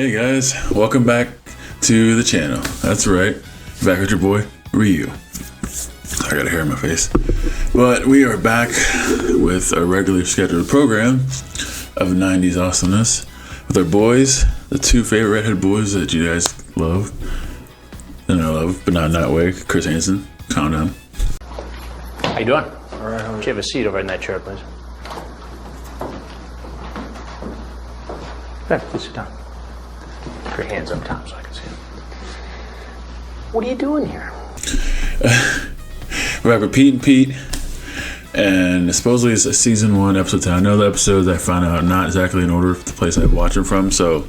Hey guys, welcome back to the channel. That's right, back with your boy Ryu. I got a hair in my face, but we are back with our regularly scheduled program of 90s awesomeness with our boys, the two favorite redhead boys that you guys love, and I love, but not in that way. Chris Hansen, calm down. How you doing? All right, how are you? Could you have a seat over in that chair, please? Yeah, please sit down. Put your hands up top so I can see them. What are you doing here? We're back with Pete and Pete, and supposedly it's a season 1, episode 10. I know the episodes I found out not exactly in order of the place I watch them from, so.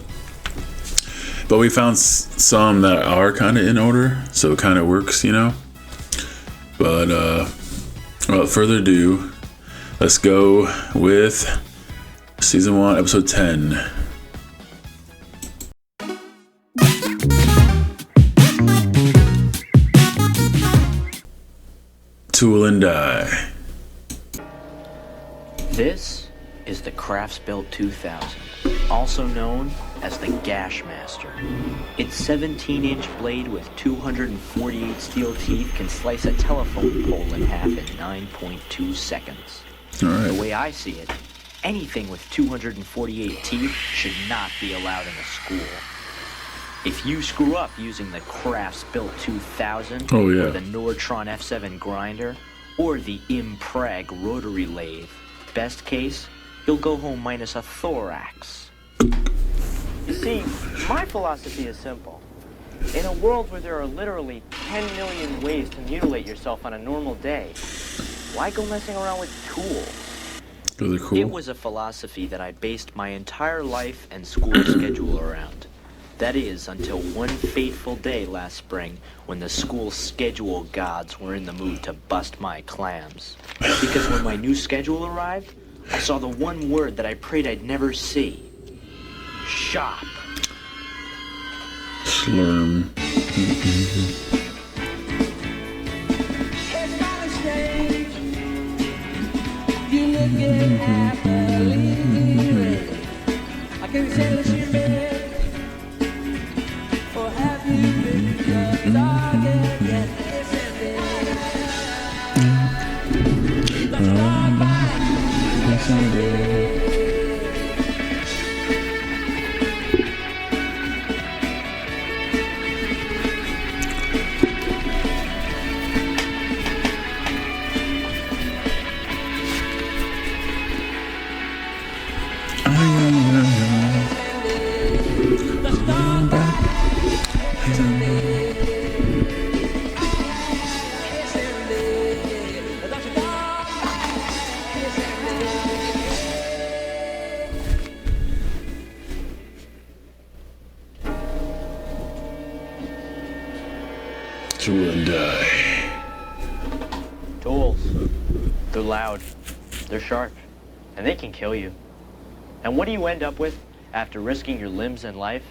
But we found some that are kind of in order, so it kind of works, you know. But without further ado, let's go with season 1, episode 10. Tool and die. This is the Craftsbuilt 2000, also known as the Gash Master. Its 17-inch blade with 248 steel teeth can slice a telephone pole in half in 9.2 seconds. All right. The way I see it, anything with 248 teeth should not be allowed in a school. If you screw up using the Craftsbuilt 2000, oh, yeah, or the Nordtron F7 grinder, or the Impreg rotary lathe, best case, you'll go home minus a thorax. You see, my philosophy is simple. In a world where there are literally 10 million ways to mutilate yourself on a normal day, why go messing around with tools? Those are cool. It was a philosophy that I based my entire life and school schedule around. That is, until one fateful day last spring when the school schedule gods were in the mood to bust my clams. Because when my new schedule arrived, I saw the one word that I prayed I'd never see. Shop. Slurm. Tool and die. Tools. They're loud. They're sharp. And they can kill you. And what do you end up with after risking your limbs and life?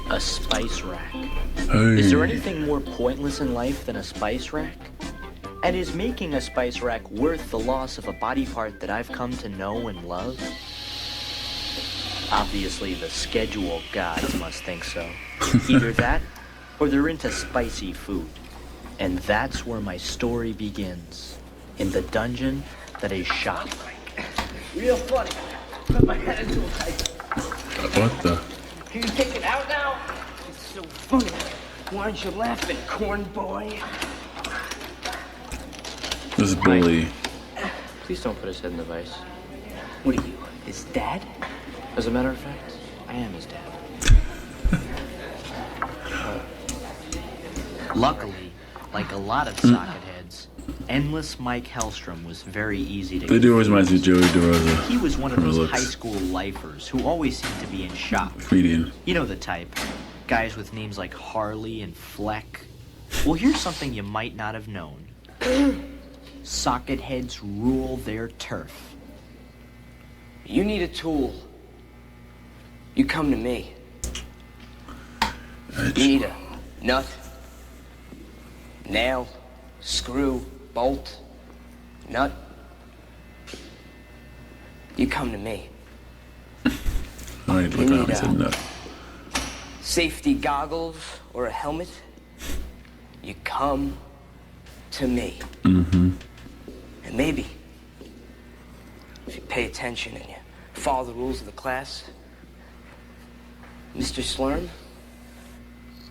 A spice rack. Hey. Is there anything more pointless in life than a spice rack? And is making a spice rack worth the loss of a body part that I've come to know and love? Obviously, the schedule gods must think so. Either that, or they're into spicy food. And that's where my story begins. In the dungeon that is shop. Real funny. Put my head into a pipe. What the? Can you take it out now? It's so funny. Why aren't you laughing, corn boy? This is bully. Please don't put his head in the vise. What are you, his dad? As a matter of fact, I am his dad. Luckily, like a lot of socket heads, Endless Mike Hellstrom was very easy to They do always remind me of Joey DeRosa. He was one of from those looks. high school lifers who always seemed to be in shop. Comedian. You know the type. Guys with names like Harley and Fleck. Well, here's something you might not have known. Socket heads rule their turf. You need a tool. You come to me. You need a nut, nail, screw, bolt, nut. You come to me. I need to look You down need and said nut. safety goggles, or a helmet, you come to me. Mm-hmm. And maybe, if you pay attention and you follow the rules of the class, Mr. Slurm,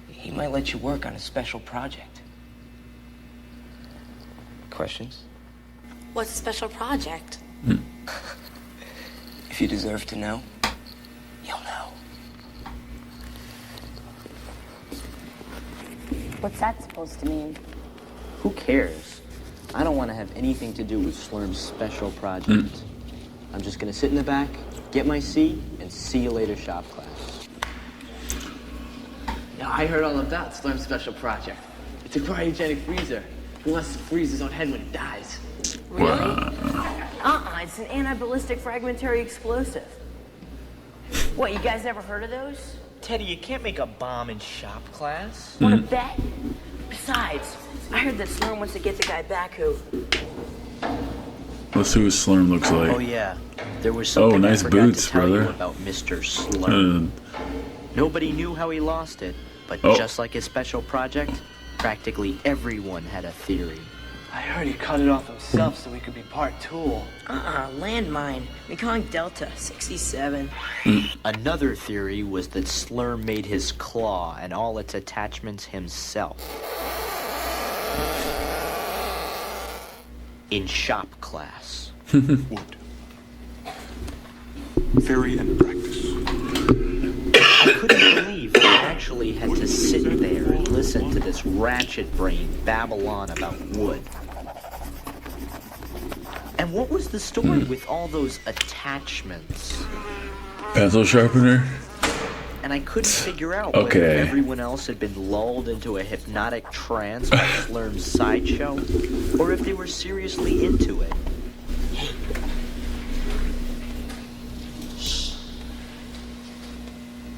he might let you work on a special project. Questions? What's a special project? If you deserve to know, you'll know. What's that supposed to mean? Who cares? I don't want to have anything to do with Slurm's special project. I'm just going to sit in the back, get my seat, and see you later, shop class. Yeah, I heard all about Slurm's special project. It's a cryogenic freezer. He wants to freeze his own head when he dies. Really? It's an anti-ballistic fragmentary explosive. What, you guys never heard of those? Teddy, you can't make a bomb in shop class. Want to bet? Besides, I heard that Slurm wants to get the guy back who... Let's see what Slurm looks like. Oh yeah, there was something nice I forgot boots, to tell you brother. about Mr. Slurm. Nobody knew how he lost it, but just like his special project, practically everyone had a theory. I heard he cut it off himself so he could be part tool. Landmine. Mekong Delta, 67. Another theory was that Slurm made his claw and all its attachments himself. In shop class. Wood. Theory and practice. I couldn't believe I actually had to sit there and listen to this ratchet brain babble on about wood. And what was the story with all those attachments? Pencil sharpener? And I couldn't figure out whether everyone else had been lulled into a hypnotic trance by Slurm's sideshow, or if they were seriously into it.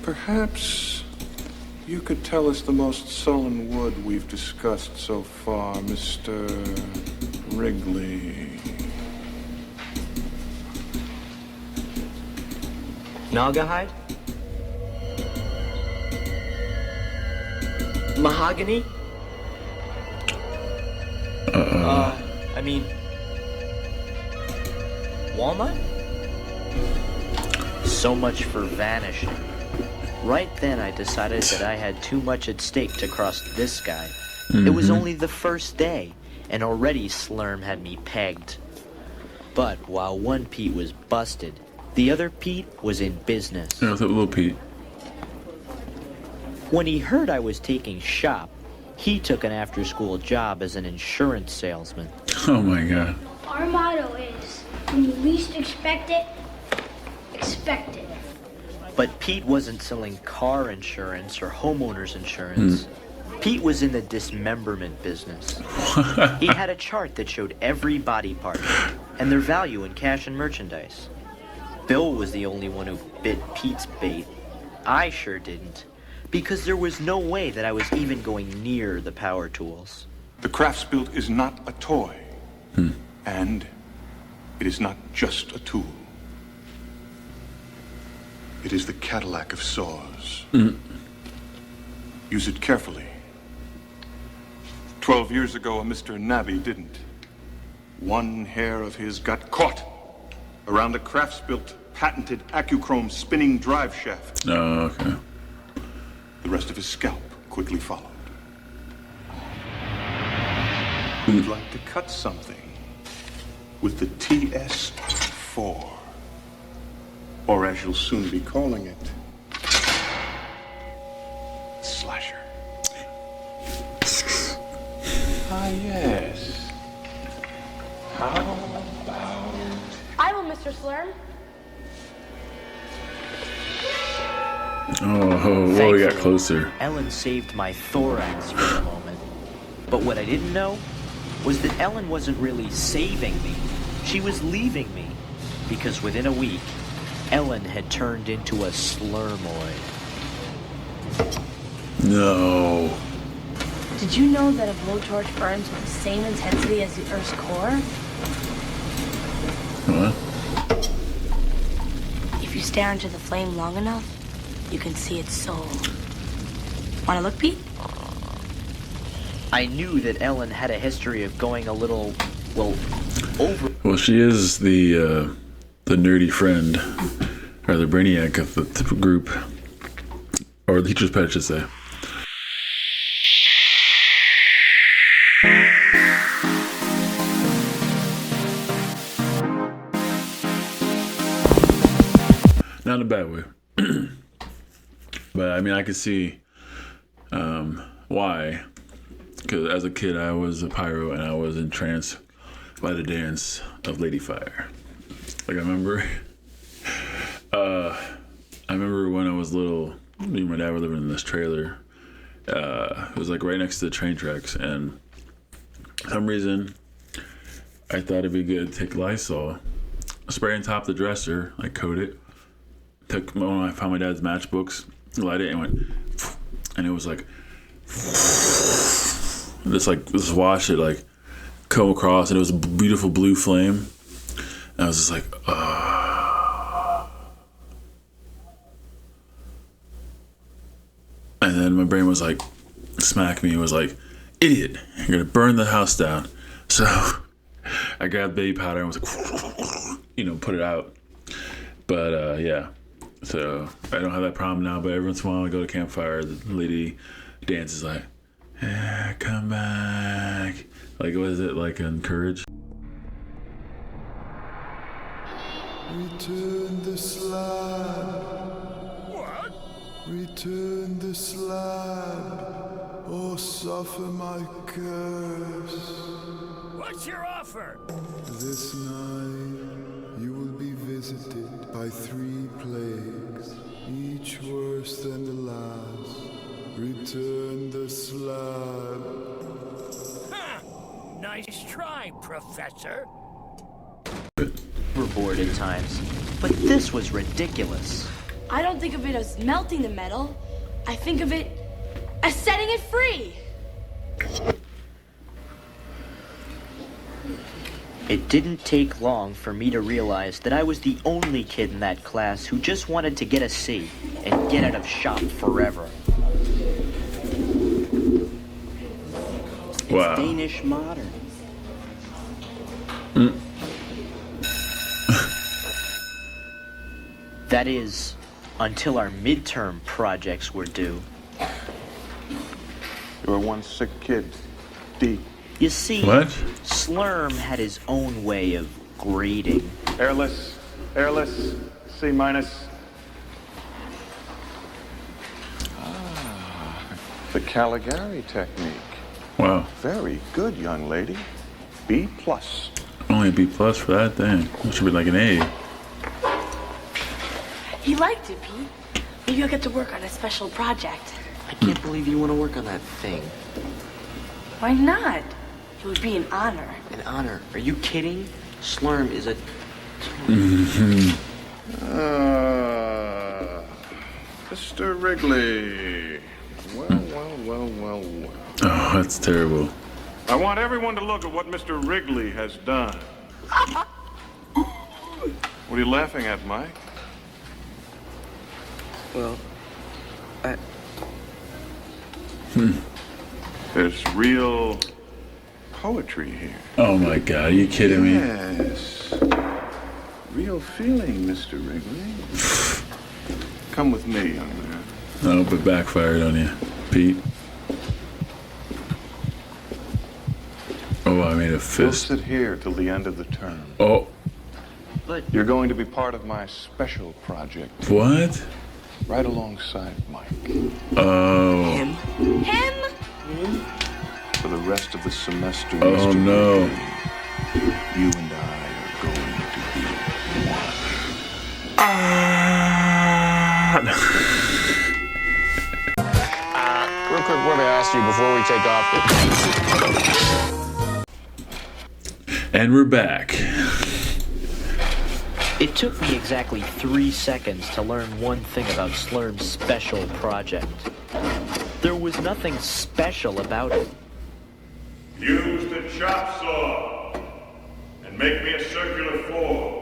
Perhaps you could tell us the most sullen wood we've discussed so far, Mr. Wrigley. Naugahyde? Mahogany? I mean, walnut? So much for vanishing. Right then I decided that I had too much at stake to cross this guy. It was only the first day, and already Slurm had me pegged. But while one Pete was busted, the other Pete was in business. Yeah, what's up, little Pete? When he heard I was taking shop, he took an after-school job as an insurance salesman. Oh my god. Our motto is, when you least expect it, expect it. But Pete wasn't selling car insurance or homeowner's insurance. Pete was in the dismemberment business. He had a chart that showed every body part and their value in cash and merchandise. Bill was the only one who bit Pete's bait. I sure didn't, because there was no way that I was even going near the power tools. The Craftsbuilt is not a toy. And it is not just a tool. It is the Cadillac of saws. Use it carefully. 12 years ago, a Mr. Nabby didn't. One hair of his got caught around the Craftsbuilt patented Accuchrome spinning drive shaft. Oh, okay. The rest of his scalp quickly followed. Who would like to cut something with the TS4? Or as you'll soon be calling it, Slasher. Ah, yes. How about... I will, Mr. Slurm. Oh, we got closer. Ellen saved my thorax for a moment. But what I didn't know was that Ellen wasn't really saving me. She was leaving me. Because within a week, Ellen had turned into a slurmoid. No. Did you know that a blowtorch burns with the same intensity as the Earth's core? What? If you stare into the flame long enough, you can see its soul. Wanna look, Pete? I knew that Ellen had a history of going a little, well, over. Well, she is the nerdy friend, or the brainiac of the group, or the teacher's pet, I should say. Not in a bad way. But I mean, I could see why. Because as a kid, I was a pyro and I was entranced by the dance of Lady Fire. Like, I remember when I was little, me and my dad were living in this trailer. It was like right next to the train tracks, and for some reason, I thought it'd be good to take Lysol, spray on top of the dresser, like coat it. Took when I found my dad's matchbooks, light it, and went, and it was like this wash it like come across, and it was a beautiful blue flame. And I was just like, and then my brain was like, smack me. It was like, idiot, you're gonna burn the house down. So I grabbed baby powder and was like, put it out. But yeah. So I don't have that problem now, but every once in a while I go to campfire, the lady dances like, come back. Like, what is it, like Courage? Return the slab. What? Return the slab, or suffer my curse. What's your offer? This night you will be visited by 3 plagues, each worse than the last. Return the slab. Ha! Nice try, Professor. Overboard at times, but this was ridiculous. I don't think of it as melting the metal. I think of it as setting it free. It didn't take long for me to realize that I was the only kid in that class who just wanted to get a C and get out of shop forever. Wow. It's Danish modern. That is, until our midterm projects were due. You're one sick kid, D. You see, what? Slurm had his own way of grading. Airless, C-. The Caligari technique. Wow. Very good, young lady. B+. Only a B+ for that thing. It should be like an A. He liked it, Pete. Maybe you'll get to work on a special project. I can't believe you want to work on that thing. Why not? It would be an honor. An honor? Are you kidding? Slurm is a... Mr. Wrigley. Well. Oh, that's terrible. I want everyone to look at what Mr. Wrigley has done. What are you laughing at, Mike? Well, There's real poetry here. Oh my God, are you kidding me? Yes. Real feeling, Mr. Wrigley. Come with me, young man. No, but backfired on you, Pete. Oh, I made a fist. We'll sit here till the end of the term. Oh. But you're going to be part of my special project. What? Right alongside Mike. Oh. Him? For the rest of the semester, oh, Mr. no. Wrigley, you and I are going to be one. Real quick, what I asked you before we take off. And we're back. It took me exactly 3 seconds to learn one thing about Slurm's special project. There was nothing special about it. Use the chop saw and make me a circular form.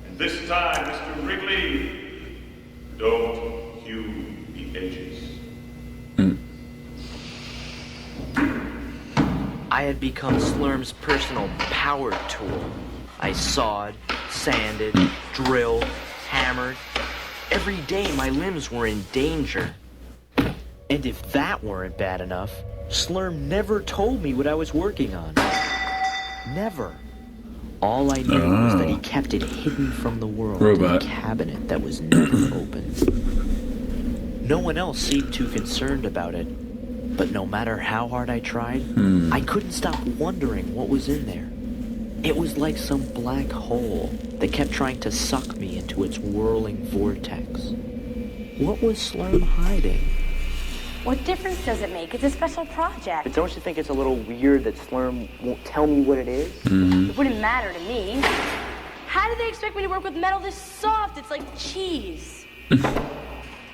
And this time, Mr. Wrigley, don't hew the edges. I had become Slurm's personal power tool. I sawed, sanded, drilled, hammered. Every day my limbs were in danger. And if that weren't bad enough, Slurm never told me what I was working on. Never. All I knew was that he kept it hidden from the world in a cabinet that was never opened. No one else seemed too concerned about it, but no matter how hard I tried, I couldn't stop wondering what was in there. It was like some black hole that kept trying to suck me into its whirling vortex. What was Slurm hiding? What difference does it make? It's a special project. But don't you think it's a little weird that Slurm won't tell me what it is? It wouldn't matter to me. How do they expect me to work with metal this soft? It's like cheese.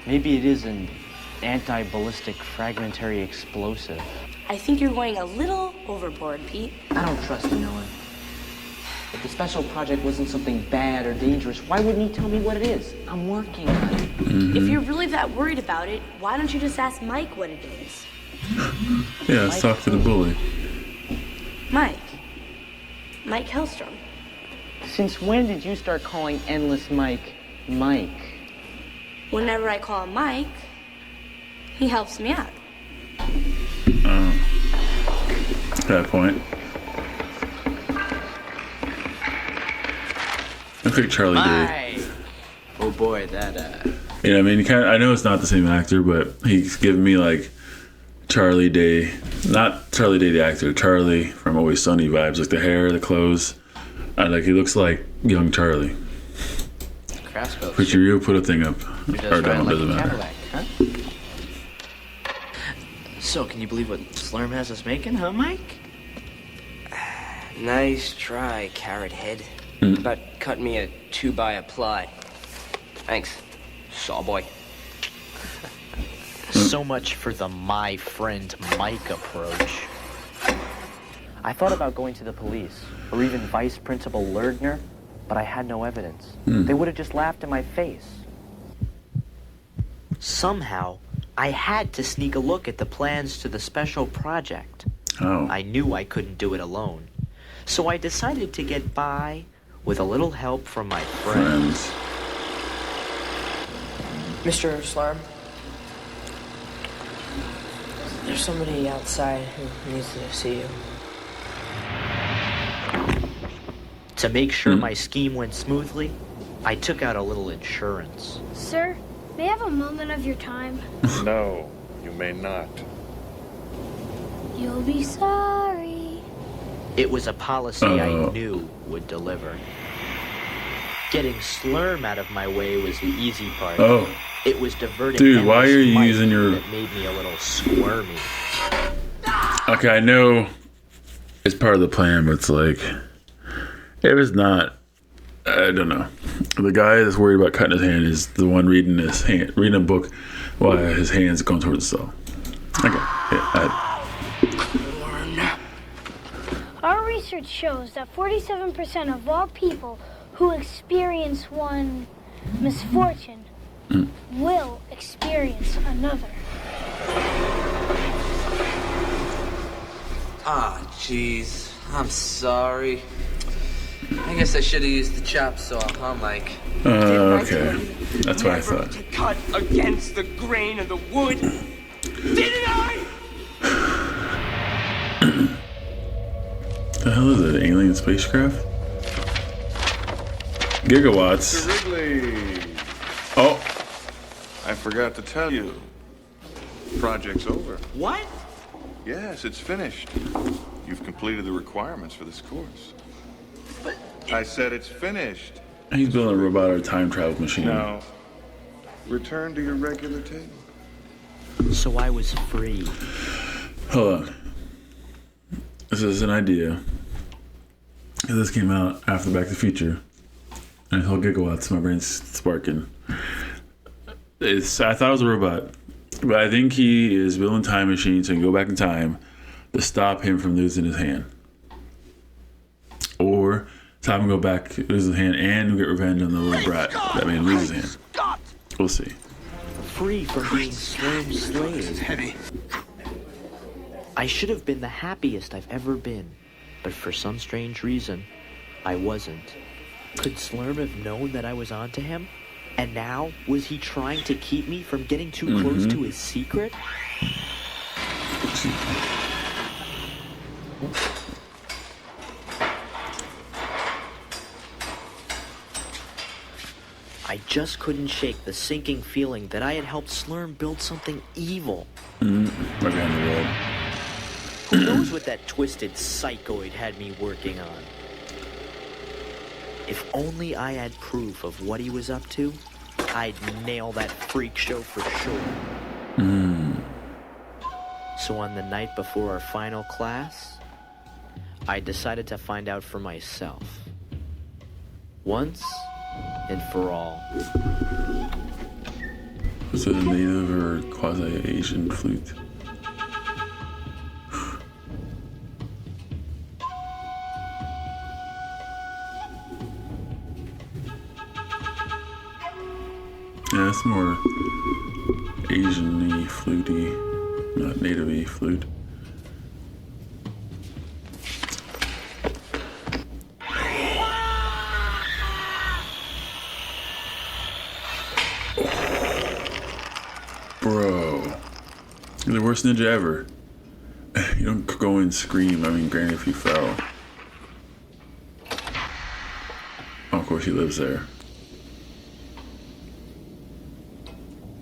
Maybe it is an anti-ballistic fragmentary explosive. I think you're going a little overboard, Pete. I don't trust no one. If the special project wasn't something bad or dangerous, why wouldn't he tell me what it is? I'm working on it. If you're really that worried about it, why don't you just ask Mike what it is? Yeah, let's talk to the bully. Mike Hellstrom. Since when did you start calling Endless Mike, Mike? Whenever I call him Mike, he helps me out. That point. Look like Charlie Day. Oh boy, that You know, I mean, I know it's not the same actor, but he's giving me like Charlie Day, not Charlie Day the actor, Charlie from Always Sunny vibes, like the hair, the clothes, and like he looks like young Charlie. Put your real, put a thing up, or don't, doesn't matter. Cadillac, huh? So, can you believe what Slurm has us making, huh, Mike? Nice try, Carrot Head. But cut me a 2x-a-ply. Thanks, Sawboy. So much for the my friend Mike approach. I thought about going to the police, or even Vice Principal Lergner, but I had no evidence. They would have just laughed in my face. Somehow, I had to sneak a look at the plans to the special project. I knew I couldn't do it alone. So I decided to get by with a little help from my friends. Mr. Slurm, there's somebody outside who needs to see you. To make sure my scheme went smoothly, I took out a little insurance. Sir, may I have a moment of your time? No, you may not. You'll be sorry. It was a policy I knew would deliver. Getting Slurm out of my way was the easy part. It was diverting. Dude, why are you using your... That made me a little squirmy. Okay, I know it's part of the plan, but it's like, it was not, I don't know. The guy that's worried about cutting his hand is the one reading a book while his hand's going towards the cell. Okay, Our research shows that 47% of all people who experience one misfortune will experience another. Ah, jeez. I'm sorry. I guess I should have used the chop saw, huh, Mike? Okay. That's what I thought. To cut against the grain of the wood. Didn't I? The hell is it? An alien spacecraft? Gigawatts. Mr. Wrigley. Oh. I forgot to tell you. Project's over. What? Yes, it's finished. You've completed the requirements for this course. But I said it's finished. He's building a robot or a time travel machine. Now, return to your regular table. So I was free. Hold on. This is an idea. This came out after Back to the Future. And whole gigawatts, my brain's sparking. I thought it was a robot. But I think he is building time machines so he can go back in time to stop him from losing his hand. Or stop him go back, lose his hand, and get revenge on the little brat that made him lose his hand. We'll see. Free from being Slurm's slave. Heavy. I should have been the happiest I've ever been, but for some strange reason, I wasn't. Could Slurm have known that I was onto him? And now, was he trying to keep me from getting too close to his secret? I just couldn't shake the sinking feeling that I had helped Slurm build something evil. Who knows what that twisted psychoid had me working on? If only I had proof of what he was up to, I'd nail that freak show for sure. So on the night before our final class, I decided to find out for myself. Once and for all. Was it a native or quasi-Asian flute? Yeah, it's more Asian-y, flutey, not native-y flute. Bro, you're the worst ninja ever. You don't go and scream. I mean, granted, if you fell. Oh, of course, he lives there.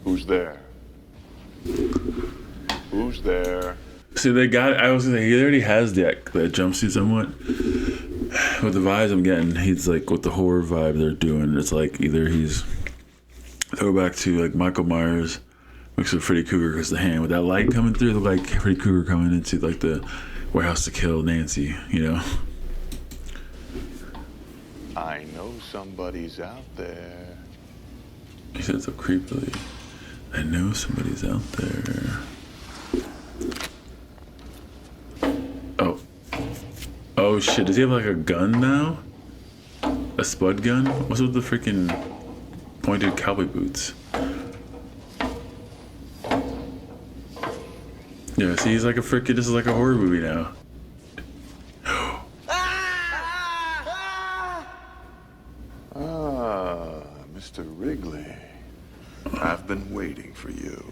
Who's there? Who's there? See, they got. I was gonna say he already has that jumpsuit somewhat. With the vibes I'm getting, he's like with the horror vibe they're doing. It's like either he's throwback to like Michael Myers mixed with Freddy Krueger because the hand with that light coming through, look like Freddy Krueger coming into like the warehouse to kill Nancy. You know. I know somebody's out there. He said so creepily. I know somebody's out there. Oh. Oh shit, does he have like a gun now? A spud gun? What's with the freaking pointed cowboy boots? Yeah, see, he's like a freaking, this is like a horror movie now. Mr. Wrigley. I've been waiting for you.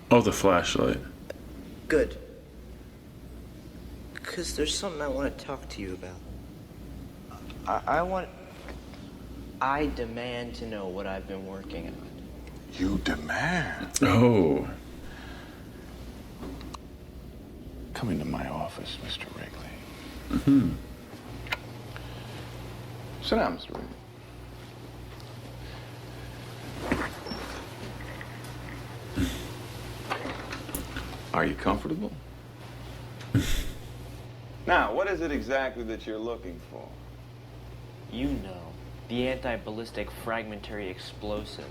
Oh, the flashlight. Good. Because there's something I want to talk to you about. I demand to know what I've been working on. You demand? Oh. Come into my office, Mr. Wrigley. Sit down, Mr. Wrigley. Are you comfortable? Now, what is it exactly that you're looking for? You know, the anti-ballistic fragmentary explosive.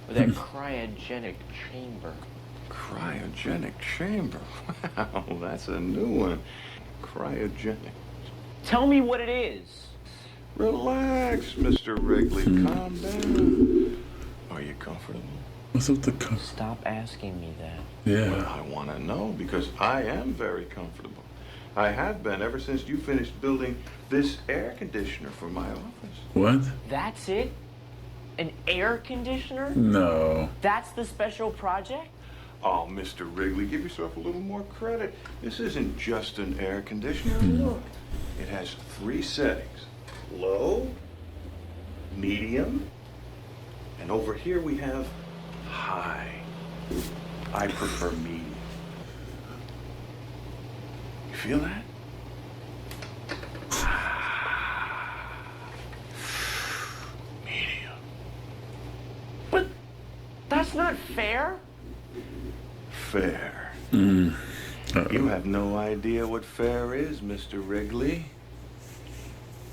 With that cryogenic chamber. Cryogenic chamber? Wow, that's a new one. Cryogenic. Tell me what it is. Relax, Mr. Wrigley. Calm down. Are you comfortable? What's up with the Stop asking me that. Yeah. Well, I want to know because I am very comfortable. I have been ever since you finished building this air conditioner for my office. What? That's it? An air conditioner? No. That's the special project? Oh, Mr. Wrigley, give yourself a little more credit. This isn't just an air conditioner. Look, it has 3 settings. Low, medium, and over here we have high. I prefer medium. You feel that? Medium. But that's not fair. Fair. You have no idea what fair is, Mr. Wrigley.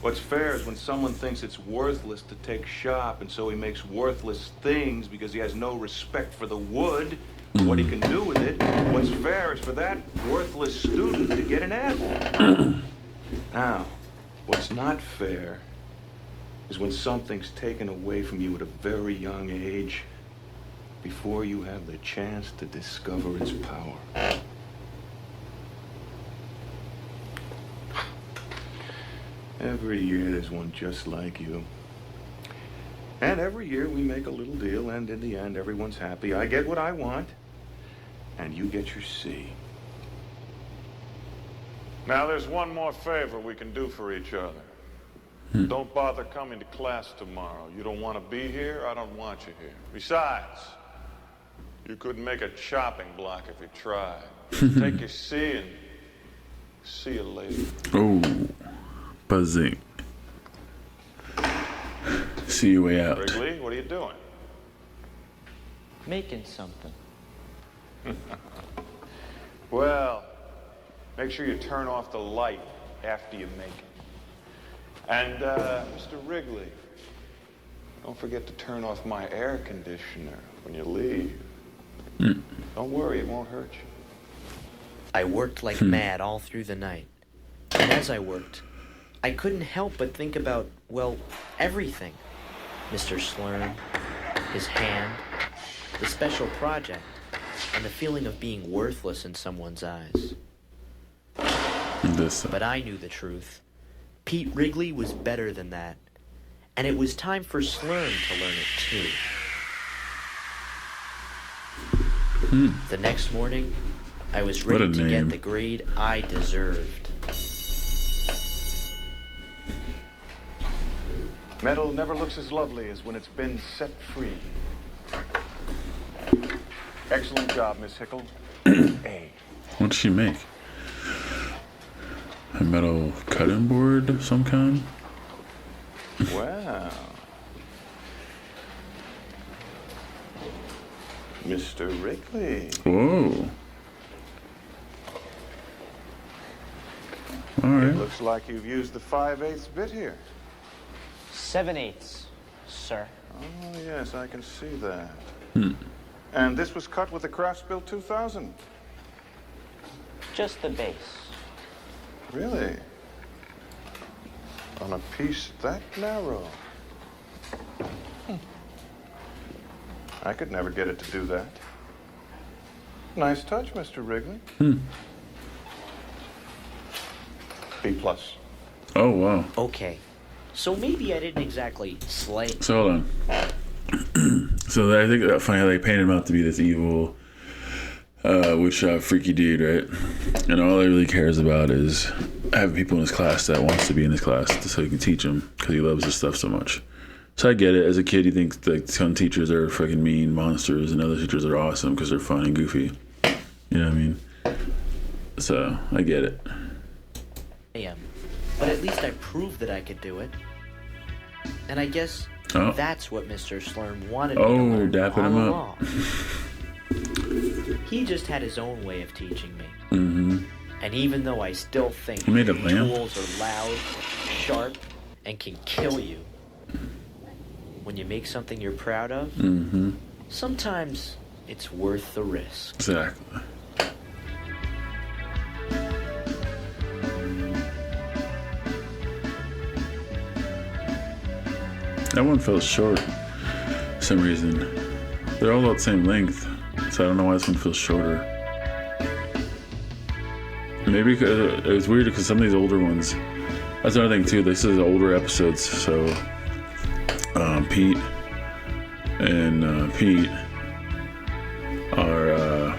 What's fair is when someone thinks it's worthless to take shop, and so he makes worthless things because he has no respect for the wood, what he can do with it. What's fair is for that worthless student to get an F. Now, what's not fair is when something's taken away from you at a very young age before you have the chance to discover its power. Every year there's one just like you. And every year we make a little deal, and in the end, everyone's happy. I get what I want, and you get your C. Now, there's one more favor we can do for each other. Don't bother coming to class tomorrow. You don't want to be here, I don't want you here. Besides, you couldn't make a chopping block if you tried. Take your C and see you later. Oh, buzzing. See you way out. Wrigley, what are you doing? Making something. Well, make sure you turn off the light after you make it. And, Mr. Wrigley, don't forget to turn off my air conditioner when you leave. Don't worry, it won't hurt you. I worked like mad all through the night. And as I worked, I couldn't help but think about, well, everything. Mr. Slurm, his hand, the special project, and the feeling of being worthless in someone's eyes. But I knew the truth. Pete Wrigley was better than that. And it was time for Slurm to learn it too. The next morning, I was ready to get the grade I deserved. Metal never looks as lovely as when it's been set free. Excellent job, Miss Hickle. A. What did she make? A metal cutting board of some kind? Wow. Mr. Wrigley. Whoa. All right. It looks like you've used the 5/8 bit here. 7/8, sir. Oh, yes, I can see that. And this was cut with the Craftsbuild 2000? Just the base. Really? On a piece that narrow? I could never get it to do that. Nice touch, Mr. Wrigley. B+. Oh, wow. Okay. So maybe I didn't exactly slay. So hold on. So I think that's funny how they painted him out to be this evil, freaky dude, right? And all he really cares about is having people in his class that wants to be in his class so he can teach them because he loves this stuff so much. So I get it. As a kid, you think like some teachers are fucking mean monsters and other teachers are awesome because they're fun and goofy. You know what I mean? So I get it. I am. But at least I proved that I could do it. And I guess that's what Mr. Slurm wanted me to learn dapping him all along. He just had his own way of teaching me. And even though I still think He made a lamp? tools are loud, sharp, and can kill you, when you make something you're proud of, sometimes it's worth the risk. Exactly. That one felt short for some reason. They're all about the same length, so I don't know why this one feels shorter. Maybe it was weird because some of these older ones, that's another thing too, this is older episodes, so Pete and Pete are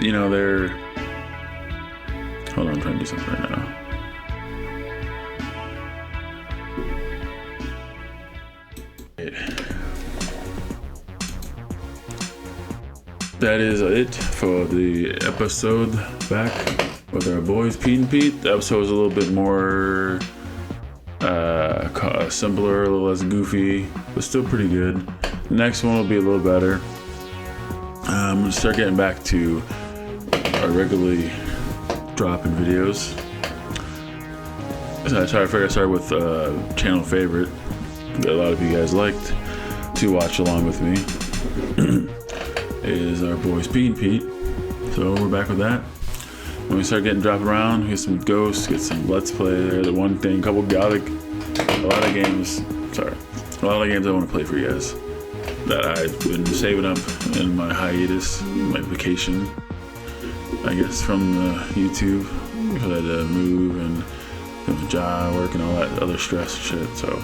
you know, they're, hold on, I'm trying to do something right now. That is it for the episode back with our boys Pete and Pete. The episode was a little bit more simpler, a little less goofy, but still pretty good. The next one will be a little better. I'm gonna start getting back to our regularly dropping videos. So I started with channel favorite that a lot of you guys liked to watch along with me. Is our boys Pete and Pete. So we're back with that. When we start getting dropped around, get some ghosts, get some let's play there. The one thing, a lot of games I want to play for you guys that I've been saving up in my hiatus, my vacation. I guess, from the YouTube. Because I had to move and the job, work, and all that other stress and shit. So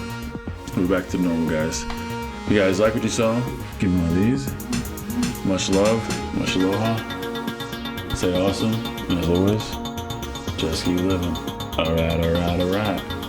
we're back to normal, guys. If you guys like what you saw, give me one of these. Much love, much aloha. Stay awesome, and as always, just keep living. Alright.